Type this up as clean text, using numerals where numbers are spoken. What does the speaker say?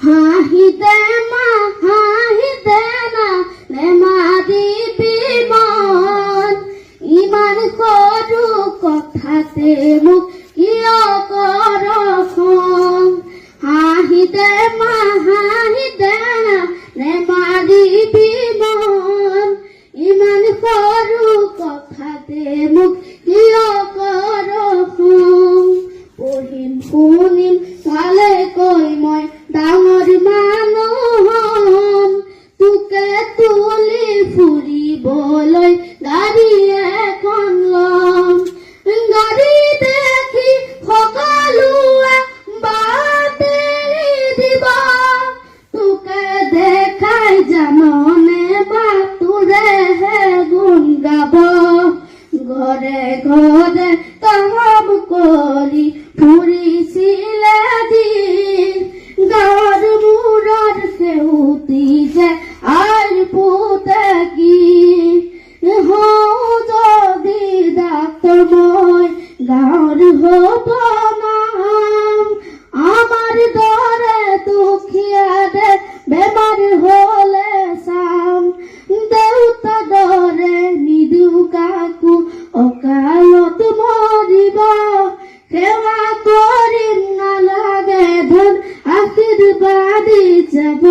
হাহিতে মা হাহিতে না নেমা দিবি মন ইমান সৰু কথাতে মোক কিয় কৰ খং হাহিতে মা হাহিতে না নেমা দিবি মন ইমান সৰু কথাতে মোক কিয় কৰ খং পঢ়িম শুনিম চালে কৈ মই ডাঙৰ মানুহ হম তোকে তুলি ফুৰিবলৈ গাড়ী এখন লম গাড়ী দেখি সকলোৱে বাট এৰি দিব তোকে দেখাই জাননে বাটুৰেহে গুণ গাব ঘৰে ঘৰে কাম কৰি ফুৰিছিলে দিন গাঁৱৰ মূৰৰ সেউতি যে আৰ পুতে কি হওঁ যদি ডাক্তৰ মই গাঁৱৰ হ'ব নাম আমাৰ দৰে দুখীয়াৰে বেমাৰ হ'লে চাম দেউতা দৰে নিদিওঁ কাকো অকালত মৰিব সেৱা কৰিম নালাগে ধন আশীৰ্বাদ যাব